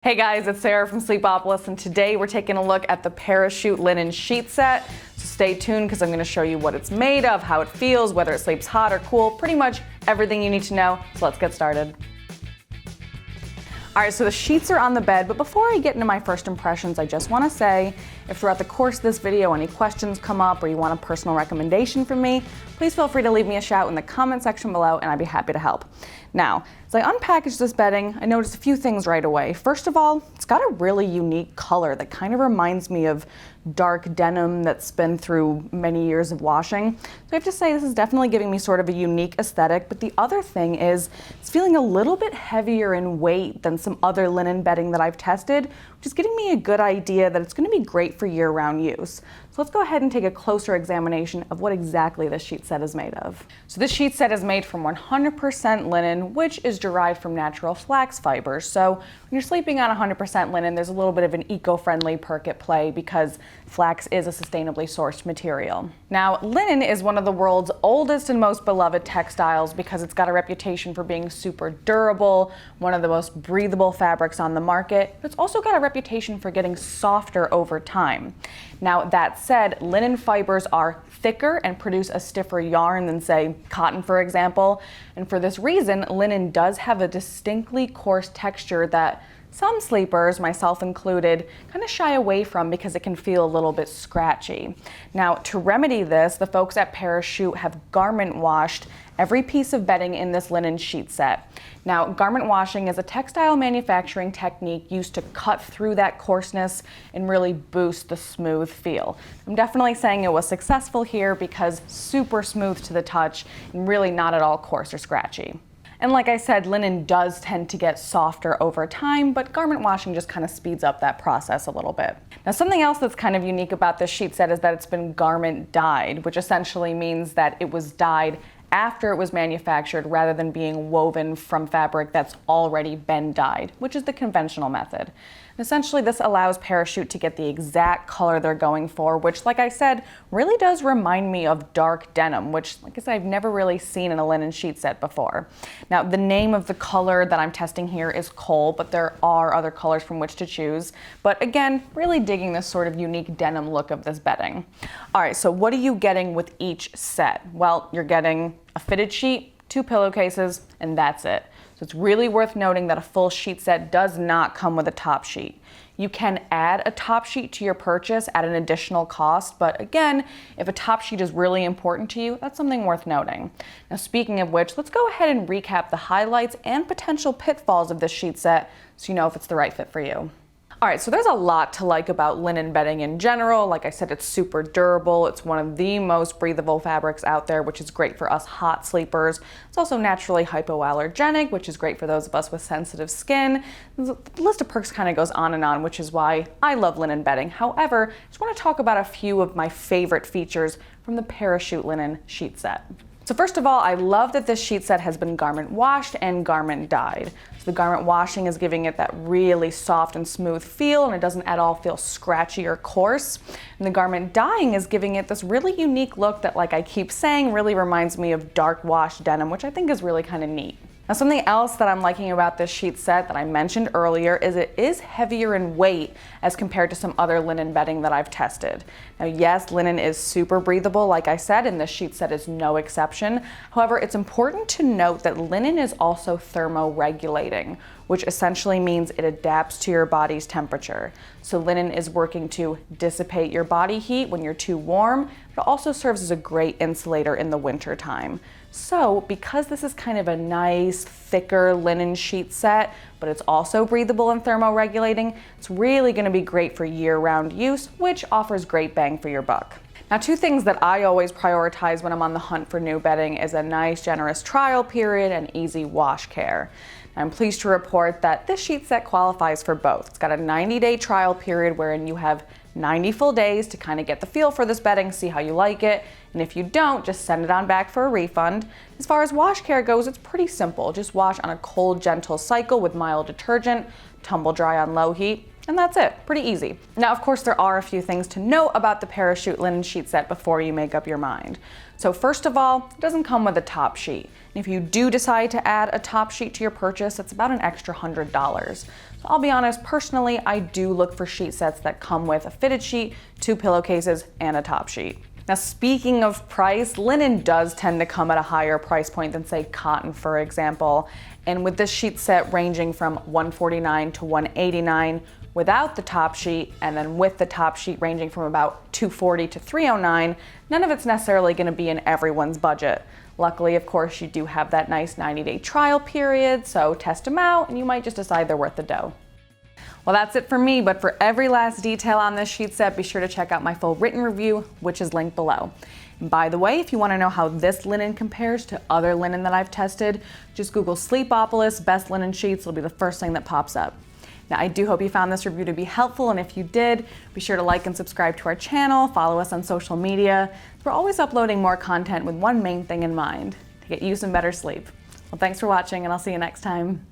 Hey guys, it's Sarah from Sleepopolis, and today we're taking a look at the Parachute linen sheet set. So stay tuned because I'm going to show you what it's made of, how it feels, whether it sleeps hot or cool, pretty much everything you need to know. So let's get started. Alright, so the sheets are on the bed, but before I get into my first impressions, I just want to say, if throughout the course of this video any questions come up or you want a personal recommendation from me, please feel free to leave me a shout in the comment section below and I'd be happy to help. Now, as I unpackaged this bedding, I noticed a few things right away. First of all, it's got a really unique color that kind of reminds me of dark denim that's been through many years of washing. So I have to say this is definitely giving me sort of a unique aesthetic, but the other thing is it's feeling a little bit heavier in weight than some other linen bedding that I've tested, which is getting me a good idea that it's going to be great for year-round use. So let's go ahead and take a closer examination of what exactly this sheet set is made of. So this sheet set is made from 100% linen, which is derived from natural flax fibers. So when you're sleeping on 100% linen, there's a little bit of an eco-friendly perk at play because flax is a sustainably sourced material. Now, linen is one of the world's oldest and most beloved textiles because it's got a reputation for being super durable, one of the most breathable fabrics on the market, but it's also got a reputation for getting softer over time. Now, that said, linen fibers are thicker and produce a stiffer yarn than, say, cotton, for example. And for this reason, linen does have a distinctly coarse texture that some sleepers, myself included, kind of shy away from because it can feel a little bit scratchy. Now, to remedy this, the folks at Parachute have garment washed every piece of bedding in this linen sheet set. Now, garment washing is a textile manufacturing technique used to cut through that coarseness and really boost the smooth feel. I'm definitely saying it was successful here because super smooth to the touch and really not at all coarse or scratchy. And like I said, linen does tend to get softer over time, but garment washing just kind of speeds up that process a little bit. Now, something else that's kind of unique about this sheet set is that it's been garment dyed, which essentially means that it was dyed after it was manufactured rather than being woven from fabric that's already been dyed, which is the conventional method. And essentially, this allows Parachute to get the exact color they're going for, which, like I said, really does remind me of dark denim, which, like I said, I've never really seen in a linen sheet set before. Now, the name of the color that I'm testing here is coal, but there are other colors from which to choose. But again, really digging this sort of unique denim look of this bedding. All right, so what are you getting with each set? Well, you're getting a fitted sheet, 2 pillowcases, and that's it. So it's really worth noting that a full sheet set does not come with a top sheet. You can add a top sheet to your purchase at an additional cost, but again, if a top sheet is really important to you, that's something worth noting. Now, speaking of which, let's go ahead and recap the highlights and potential pitfalls of this sheet set so you know if it's the right fit for you. All right, so there's a lot to like about linen bedding in general. Like I said, it's super durable. It's one of the most breathable fabrics out there, which is great for us hot sleepers. It's also naturally hypoallergenic, which is great for those of us with sensitive skin. The list of perks kind of goes on and on, which is why I love linen bedding. However, I just want to talk about a few of my favorite features from the Parachute linen sheet set. So first of all, I love that this sheet set has been garment washed and garment dyed. So the garment washing is giving it that really soft and smooth feel, and it doesn't at all feel scratchy or coarse. And the garment dyeing is giving it this really unique look that, like I keep saying, really reminds me of dark wash denim, which I think is really kind of neat. Now, something else that I'm liking about this sheet set that I mentioned earlier is it is heavier in weight as compared to some other linen bedding that I've tested. Now, yes, linen is super breathable, like I said, and this sheet set is no exception. However, it's important to note that linen is also thermoregulating, which essentially means it adapts to your body's temperature. So linen is working to dissipate your body heat when you're too warm, but it also serves as a great insulator in the winter time. So because this is kind of a nice, thicker linen sheet set, but it's also breathable and thermoregulating, it's really going to be great for year-round use, which offers great bang for your buck. Now, 2 things that I always prioritize when I'm on the hunt for new bedding is a nice, generous trial period and easy wash care. I'm pleased to report that this sheet set qualifies for both. It's got a 90-day trial period wherein you have 90 full days to kind of get the feel for this bedding, see how you like it, and if you don't, just send it on back for a refund. As far as wash care goes, it's pretty simple. Just wash on a cold, gentle cycle with mild detergent, tumble dry on low heat, and that's it. Pretty easy. Now, of course, there are a few things to note about the Parachute linen sheet set before you make up your mind. So first of all, it doesn't come with a top sheet. And if you do decide to add a top sheet to your purchase, it's about an extra $100. So I'll be honest, personally, I do look for sheet sets that come with a fitted sheet, 2 pillowcases, and a top sheet. Now, speaking of price, linen does tend to come at a higher price point than, say, cotton, for example. And with this sheet set ranging from $149 to $189 without the top sheet, and then with the top sheet ranging from about $240 to $309, none of it's necessarily going to be in everyone's budget. Luckily, of course, you do have that nice 90-day trial period, so test them out and you might just decide they're worth the dough. Well, that's it for me, but for every last detail on this sheet set, be sure to check out my full written review, which is linked below. And by the way, if you want to know how this linen compares to other linen that I've tested, just Google Sleepopolis best linen sheets. It'll be the first thing that pops up. Now, I do hope you found this review to be helpful, and if you did, be sure to like and subscribe to our channel, follow us on social media. We're always uploading more content with one main thing in mind: to get you some better sleep. Well, thanks for watching, and I'll see you next time.